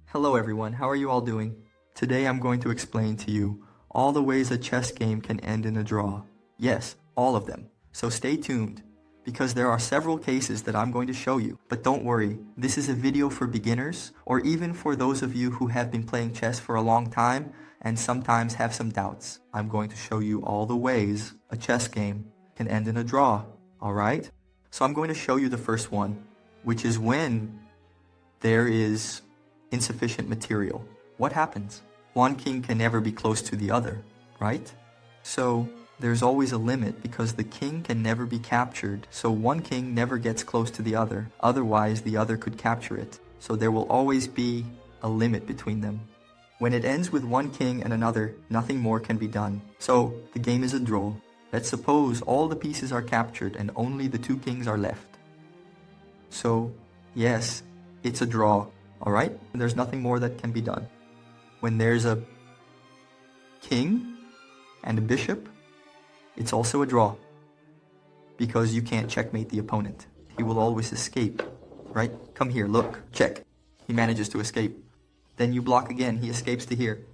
Hello everyone, how are you all doing? Today I'm going to explain to you all the ways a chess game can end in a draw. Yes, all of them. So stay tuned, because there are several cases that I'm going to show you. But don't worry, this is a video for beginners, or even for those of you who have been playing chess for a long time and sometimes have some doubts. I'm going to show you all the ways a chess game can end in a draw, alright? So I'm going to show you the first one, which is when there is insufficient material. What happens? One king can never be close to the other, right? So there's always a limit because the king can never be captured. So one king never gets close to the other. Otherwise, the other could capture it. So there will always be a limit between them. When it ends with one king and another, nothing more can be done. So the game is a draw. Let's suppose all the pieces are captured and only the two kings are left. So, yes, it's a draw. Alright? There's nothing more that can be done. When there's a king and a bishop, it's also a draw. Because you can't checkmate the opponent. He will always escape. Right? Come here, look. Check. He manages to escape. Then you block again. He escapes to here.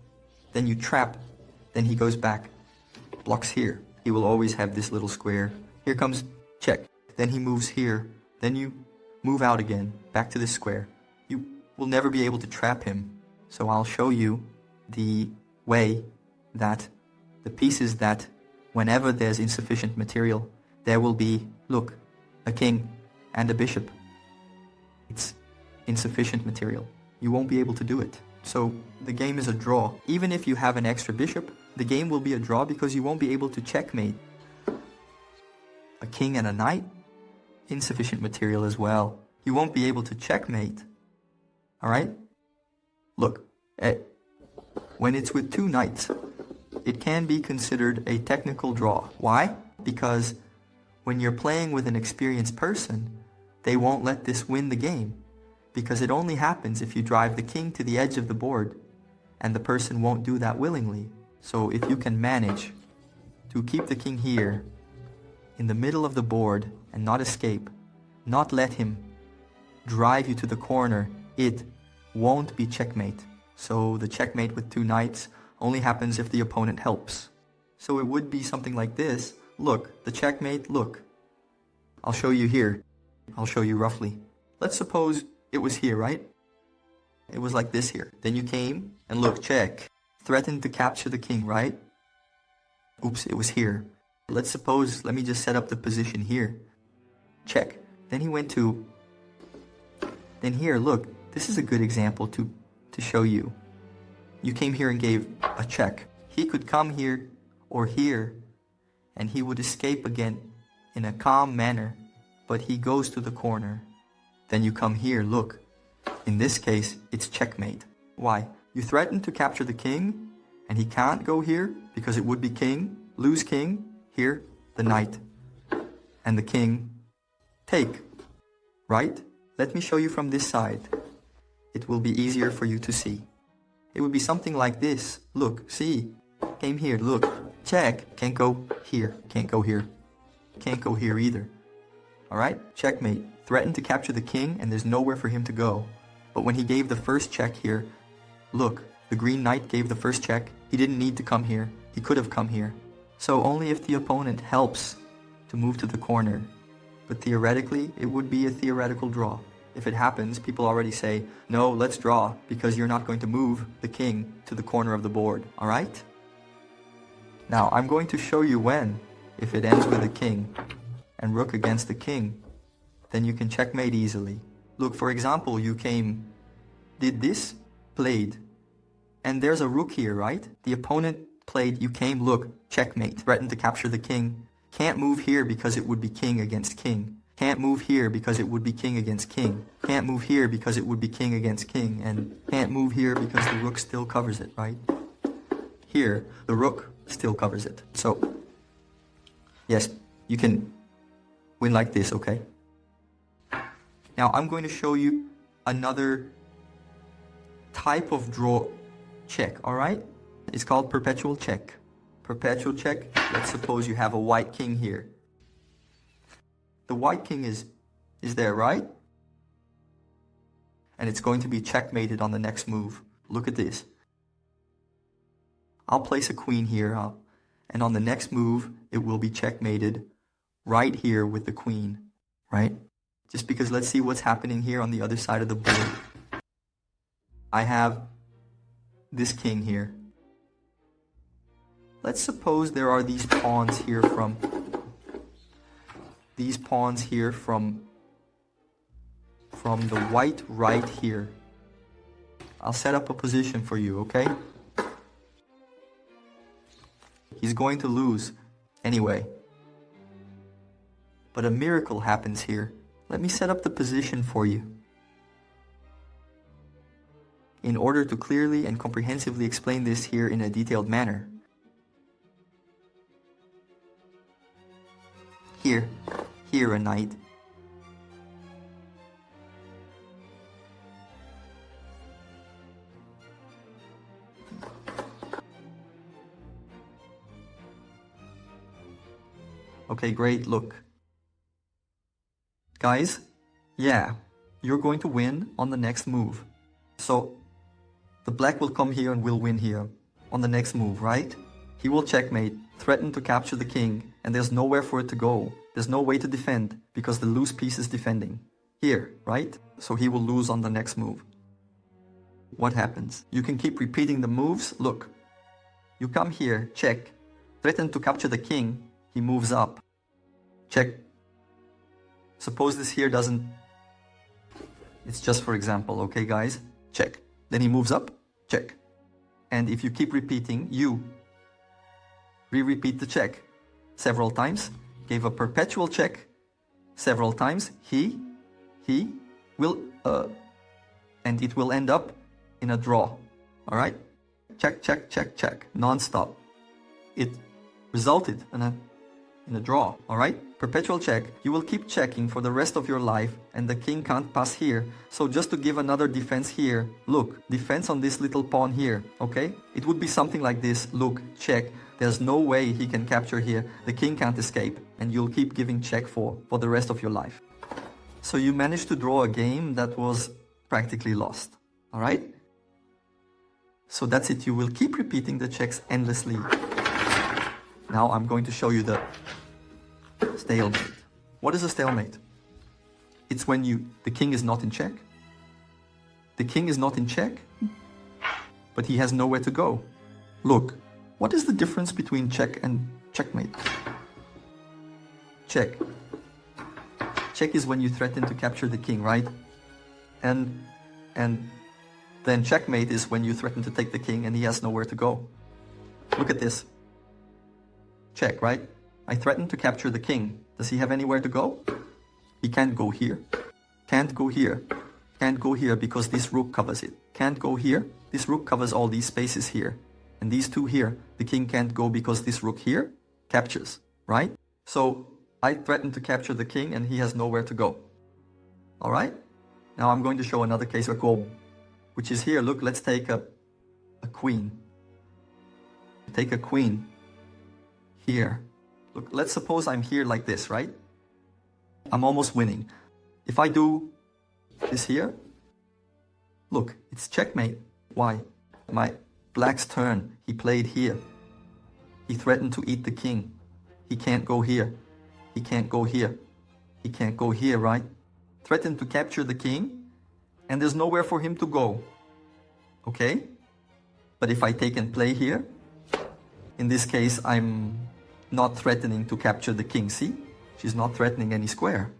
Then you trap. Then he goes back. Blocks here. He will always have this little square. Here comes check. Then he moves here. Then you move out again. Back to this square. You will never be able to trap him. So I'll show you the way that the pieces that whenever there's insufficient material, there will be, look, a king and a bishop. It's insufficient material. You won't be able to do it. So the game is a draw. Even if you have an extra bishop, the game will be a draw because you won't be able to checkmate. A king and a knight? Insufficient material as well. You won't be able to checkmate. Alright? Look, when it's with two knights, it can be considered a technical draw. Why? Because when you're playing with an experienced person, they won't let this win the game. Because it only happens if you drive the king to the edge of the board, and the person won't do that willingly. So if you can manage to keep the king here, in the middle of the board, and not escape, not let him drive you to the corner, it won't be checkmate. So the checkmate with two knights only happens if the opponent helps. So it would be something like this. Look, the checkmate, look. I'll show you here. I'll show you roughly. Let's suppose it was here, right? It was like this here. Then you came and look, check. Threatened to capture the king, right? Oops, it was here. Let's suppose, let me just set up the position here. Check. Then he went to... Then here, look. This is a good example to show you. You came here and gave a check. He could come here or here, and he would escape again in a calm manner, but he goes to the corner. Then you come here, look. In this case, it's checkmate. Why? You threaten to capture the king, and he can't go here because it would be king, lose king, here, the knight, and the king, take. Right? Let me show you from this side. It will be easier for you to see. It would be something like this. Look, see? Came here, look. Check. Can't go here. Can't go here. Can't go here either. Alright? Checkmate. Threatened to capture the king, and there's nowhere for him to go. But when he gave the first check here, look, the green knight gave the first check. He didn't need to come here. He could have come here. So only if the opponent helps to move to the corner. But theoretically, it would be a theoretical draw. If it happens, people already say, no, let's draw, because you're not going to move the king to the corner of the board, alright? Now, I'm going to show you when, if it ends with a king, and rook against the king, then you can checkmate easily. Look, for example, you came, did this, played, and there's a rook here, right? The opponent played, you came, look, checkmate, threatened to capture the king. Can't move here because it would be king against king. Can't move here because it would be king against king. Can't move here because it would be king against king. And can't move here because the rook still covers it, right? Here, the rook still covers it. So, yes, you can win like this, okay? Now, I'm going to show you another type of draw check, alright? It's called perpetual check. Perpetual check, let's suppose you have a white king here. The white king is there, right? and it's going to be checkmated on the next move. Look at this. I'll place a queen here, and on the next move, it will be checkmated right here with the queen, right? Just because let's see what's happening here on the other side of the board. I have this king here. Let's suppose there are these pawns here from the white right here. I'll set up a position for you, okay? He's going to lose anyway. But a miracle happens here. Let me set up the position for you. In order to clearly and comprehensively explain this here in a detailed manner. Here a knight. Okay, great, look. Guys, yeah, you're going to win on the next move. So, the black will come here and will win here on the next move, right? He will checkmate, threaten to capture the king, and there's nowhere for it to go. There's no way to defend, because the loose piece is defending. Here, right? So he will lose on the next move. What happens? You can keep repeating the moves. Look, you come here, check, threaten to capture the king, he moves up. Check. Suppose this here doesn't... It's just for example, okay guys? Check. Then he moves up, check. And if you keep repeating, you re-repeat the check several times, gave a perpetual check several times, he will, and it will end up in a draw, alright? Check, check, check, check, non-stop. It resulted in a draw, alright? Perpetual check. You will keep checking for the rest of your life, and the king can't pass here. So just to give another defense here, look, defense on this little pawn here, okay? It would be something like this, look, check. There's no way he can capture here. The king can't escape, and you'll keep giving check for the rest of your life. So you managed to draw a game that was practically lost, alright? So that's it, you will keep repeating the checks endlessly. Now I'm going to show you the stalemate. What is a stalemate? It's when the king is not in check. The king is not in check, but he has nowhere to go. Look, what is the difference between check and checkmate? Check. Check is when you threaten to capture the king, right? And then checkmate is when you threaten to take the king and he has nowhere to go. Look at this. Check, right? I threaten to capture the king. Does he have anywhere to go? He can't go here. Can't go here. Can't go here because this rook covers it. Can't go here. This rook covers all these spaces here. And these two here, the king can't go because this rook here captures, right? So I threaten to capture the king and he has nowhere to go. Alright? Now I'm going to show another case which is here. Look, let's take a queen. Take a queen here. Look, let's suppose I'm here like this, right? I'm almost winning. If I do this here, look, it's checkmate. Why? My black's turn. He played here. He threatened to eat the king. He can't go here. He can't go here. He can't go here, right? Threatened to capture the king, and there's nowhere for him to go. Okay? But if I take and play here, in this case, I'm not threatening to capture the king, see? She's not threatening any square.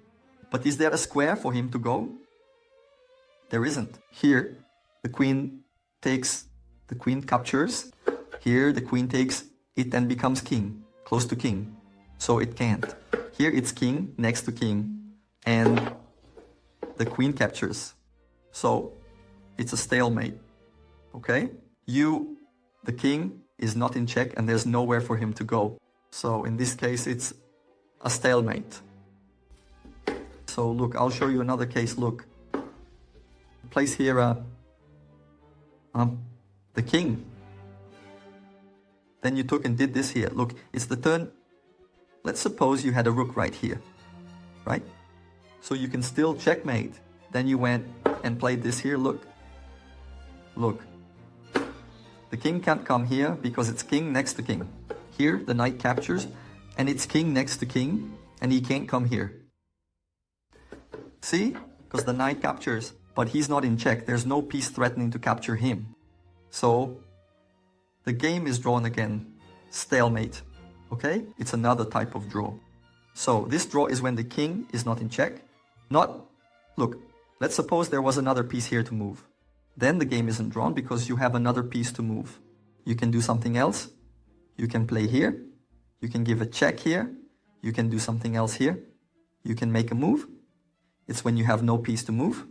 But is there a square for him to go? There isn't. Here, the queen captures. Here, the queen takes, it then becomes king, close to king. So it can't. Here it's king, next to king, and the queen captures. So it's a stalemate, okay? The king is not in check and there's nowhere for him to go. So in this case, it's a stalemate. So look, I'll show you another case. Look, place here the king. Then you took and did this here. Look, it's the turn. Let's suppose you had a rook right here, right? So you can still checkmate. Then you went and played this here, look. Look. The king can't come here because it's king next to king. Here, the knight captures, and it's king next to king, and he can't come here. See? Because the knight captures, but he's not in check. There's no piece threatening to capture him. So, the game is drawn again. Stalemate. Okay? It's another type of draw. So, this draw is when the king is not in check. Look, let's suppose there was another piece here to move. Then the game isn't drawn because you have another piece to move. You can do something else. You can play here. You can give a check here. You can do something else here. You can make a move. It's when you have no piece to move.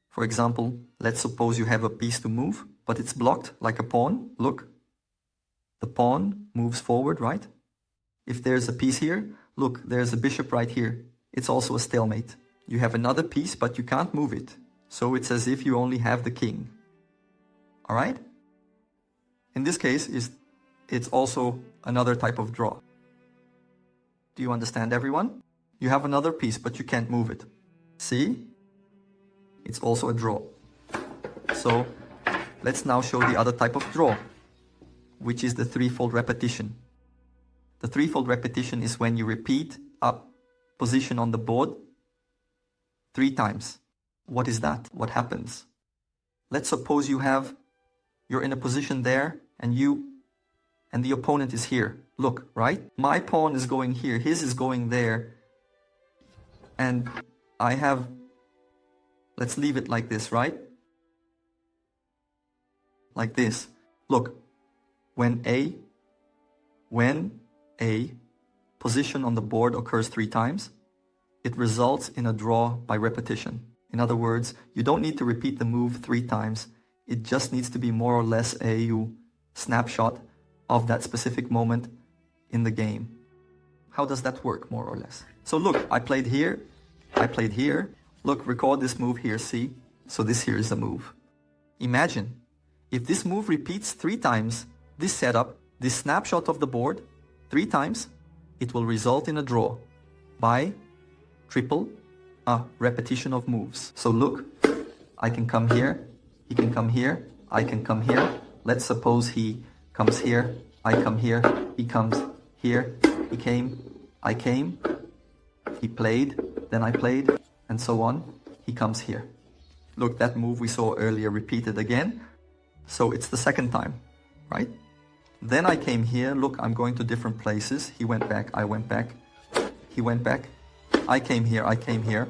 For example, let's suppose you have a piece to move, but it's blocked like a pawn. Look. The pawn moves forward, right? If there's a piece here, look, there's a bishop right here. It's also a stalemate. You have another piece, but you can't move it. So it's as if you only have the king. Alright? In this case, it's also another type of draw. Do you understand, everyone? You have another piece, but you can't move it. See? It's also a draw. So, let's now show the other type of draw, which is the threefold repetition. The threefold repetition is when you repeat a position on the board 3 times. What is that? What happens? Let's suppose you're in a position there and the opponent is here. Look, right? My pawn is going here, his is going there. And let's leave it like this, right? Like this. Look, when a position on the board occurs 3 times, it results in a draw by repetition. In other words, you don't need to repeat the move 3 times. It just needs to be more or less a snapshot of that specific moment in the game. How does that work, more or less? So look, I played here. Look, record this move here, see? So this here is a move. Imagine, if this move repeats 3 times, this setup, this snapshot of the board, 3 times, it will result in a draw by triple repetition of moves. So look, I can come here, he can come here, I can come here. Let's suppose he comes here, I come here, he comes here, he came, I came, he played, then I played, and so on. He comes here. Look, that move we saw earlier repeated again. So it's the second time, right? Then I came here. Look, I'm going to different places. He went back, I went back. He went back. I came here, I came here.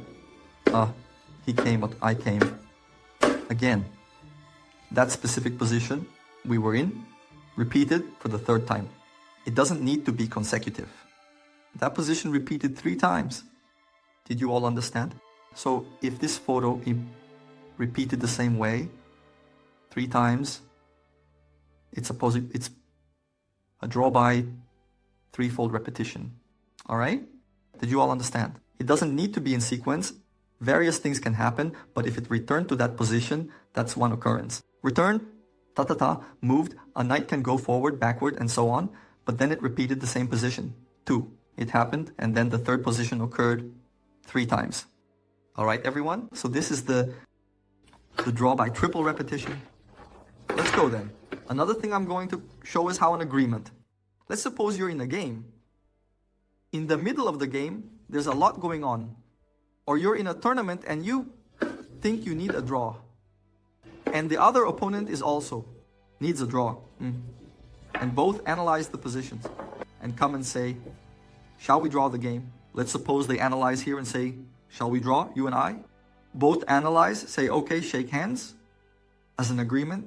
He came, I came. Again, that specific position we were in, repeated for the 3rd time. It doesn't need to be consecutive. That position repeated 3 times. Did you all understand? So if this photo repeated the same way 3 times, it's a draw by threefold repetition. Alright? Did you all understand? It doesn't need to be in sequence. Various things can happen, but if it returned to that position, that's one occurrence. Return, moved, a knight can go forward, backward, and so on, but then it repeated the same position. 2. It happened, and then the 3rd position occurred 3 times. Alright, everyone? So this is the draw by triple repetition. Let's go then. Another thing I'm going to show is how an agreement. Let's suppose you're in a game. In the middle of the game, there's a lot going on. Or you're in a tournament and you think you need a draw. And the other opponent needs a draw. And both analyze the positions and come and say, shall we draw the game? Let's suppose they analyze here and say, shall we draw, you and I? Both analyze, say, okay, shake hands as an agreement.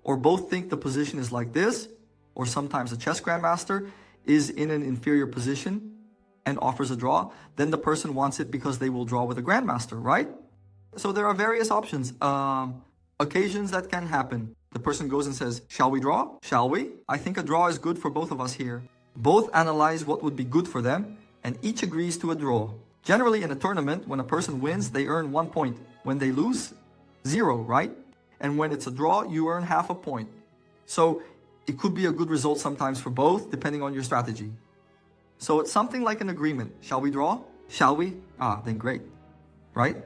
Or both think the position is like this, or sometimes a chess grandmaster is in an inferior position and offers a draw. Then the person wants it because they will draw with a grandmaster, right? So there are various options, occasions that can happen. The person goes and says, shall we draw? Shall we? I think a draw is good for both of us here. Both analyze what would be good for them, and each agrees to a draw. Generally, in a tournament, when a person wins, they earn 1 point. When they lose, 0, right? And when it's a draw, you earn half a point. So it could be a good result sometimes for both, depending on your strategy. So it's something like an agreement. Shall we draw? Shall we? Then great, right?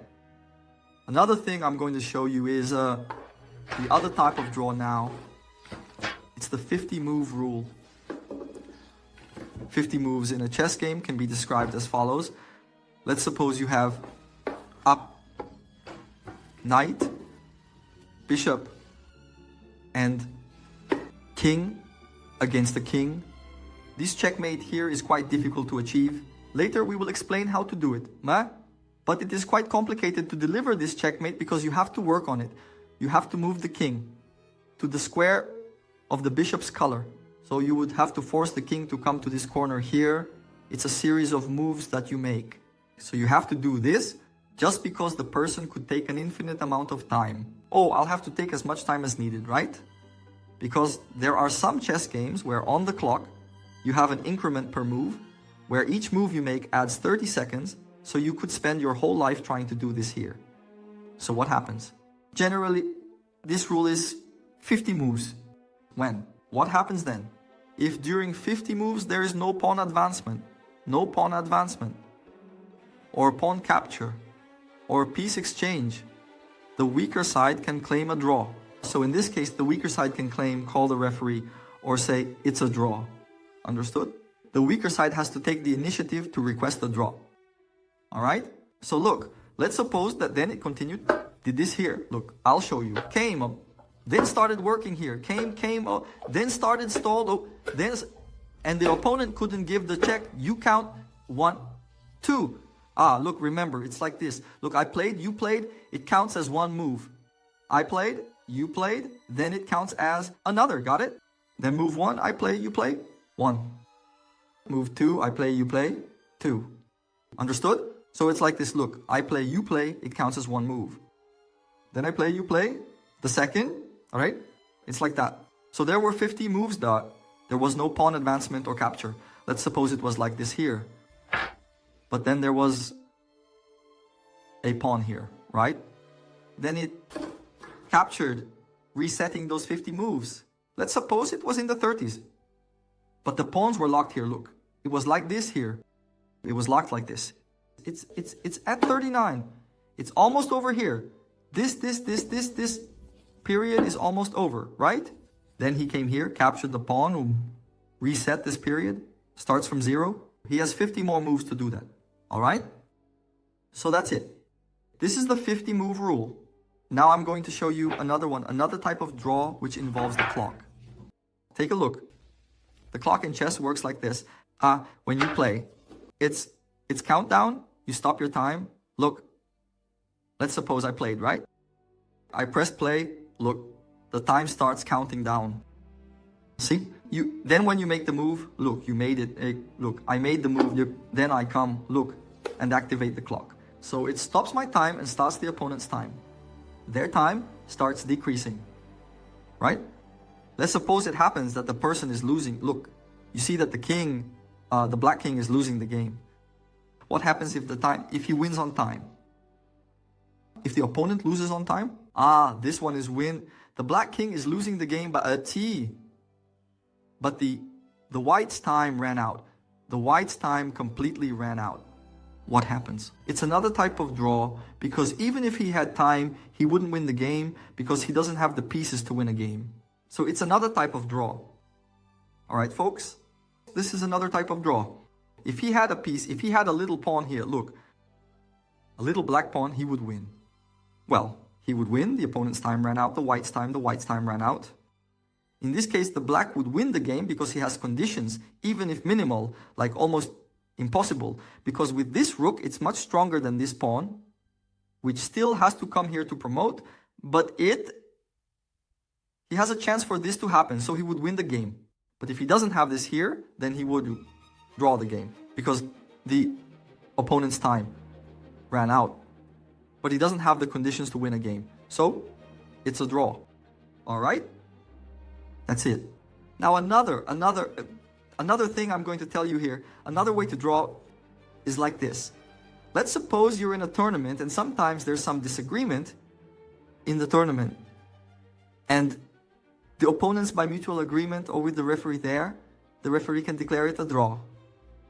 Another thing I'm going to show you is the other type of draw now. It's the 50 move rule. 50 moves in a chess game can be described as follows. Let's suppose you have up, knight, bishop, and king against the king. This checkmate here is quite difficult to achieve. Later we will explain how to do it. But it is quite complicated to deliver this checkmate because you have to work on it. You have to move the king to the square of the bishop's color. So you would have to force the king to come to this corner here. It's a series of moves that you make. So you have to do this just because the person could take an infinite amount of time. Oh, I'll have to take as much time as needed, right? Because there are some chess games where on the clock you have an increment per move, where each move you make adds 30 seconds, so you could spend your whole life trying to do this here. So what happens? Generally, this rule is 50 moves. When? What happens then? If during 50 moves there is no pawn advancement, or pawn capture, or piece exchange, the weaker side can claim a draw. So in this case, the weaker side can claim, call the referee, or say it's a draw. Understood? The weaker side has to take the initiative to request a draw. Alright? So look, let's suppose that then it continued, did this here. Look, I'll show you. Came up, then started working here. Came up, then started stalled, and the opponent couldn't give the check. You count 1, 2. Look, remember, it's like this. Look, I played, you played, it counts as one move. I played, you played, then it counts as another, got it? Then move 1, I play, you play, 1. Move 2, I play, you play, 2. Understood? So it's like this, look, I play, you play, it counts as one move. Then I play, you play, the second, alright? It's like that. So there were 50 moves that there was no pawn advancement or capture. Let's suppose it was like this here. But then there was a pawn here, right? Then it captured, resetting those 50 moves. Let's suppose it was in the 30s. But the pawns were locked here, look. It was like this here. It was locked like this. It's at 39. It's almost over here. This period is almost over, right? Then he came here, captured the pawn, reset this period, starts from 0. He has 50 more moves to do that. All right? So that's it. This is the 50 move rule. Now I'm going to show you another one, another type of draw which involves the clock. Take a look. The clock in chess works like this. When you play, it's countdown, you stop your time. Look, let's suppose I played, right? I pressed play, look, the time starts counting down. See? Then when you make the move, look, you made it. Look, I made the move, then I come, look, and activate the clock. So it stops my time and starts the opponent's time. Their time starts decreasing, right? Let's suppose it happens that the person is losing. Look, you see that the king, the black king is losing the game. What happens if he wins on time? If the opponent loses on time? This one is win. The black king is losing the game by a T. But the white's time ran out. The white's time completely ran out. What happens? It's another type of draw because even if he had time, he wouldn't win the game because he doesn't have the pieces to win a game. So it's another type of draw. Alright, folks? This is another type of draw. If he had a piece, if he had a little pawn here, look, a little black pawn, he would win. Well, he would win, the opponent's time ran out, the white's time ran out. In this case, the black would win the game because he has conditions, even if minimal, like almost impossible. Because with this rook, it's much stronger than this pawn, which still has to come here to promote, but he has a chance for this to happen, so he would win the game. But if he doesn't have this here, then he would draw the game, because the opponent's time ran out. But he doesn't have the conditions to win a game. So, it's a draw. Alright? That's it. Now another thing I'm going to tell you here, another way to draw is like this. Let's suppose you're in a tournament and sometimes there's some disagreement in the tournament. And the opponents, by mutual agreement or with the referee there, the referee can declare it a draw.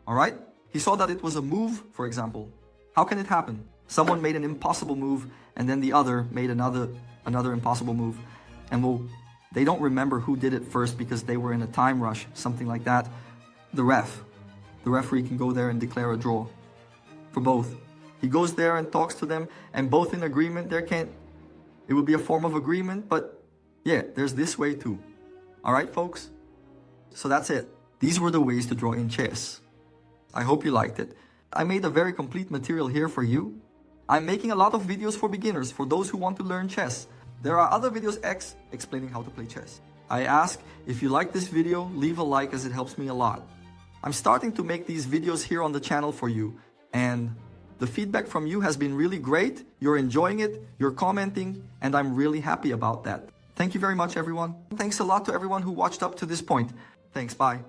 Alright? He saw that it was a move, for example. How can it happen? Someone made an impossible move, and then the other made another impossible move. And they don't remember who did it first because they were in a time rush, something like that. The referee can go there and declare a draw for both. He goes there and talks to them, and both in agreement. It would be a form of agreement, but yeah, there's this way too. All right, folks? So that's it. These were the ways to draw in chess. I hope you liked it. I made a very complete material here for you. I'm making a lot of videos for beginners, for those who want to learn chess. There are other videos explaining how to play chess. I ask, if you like this video, leave a like as it helps me a lot. I'm starting to make these videos here on the channel for you, and the feedback from you has been really great. You're enjoying it, you're commenting, and I'm really happy about that. Thank you very much, everyone. Thanks a lot to everyone who watched up to this point. Thanks, bye.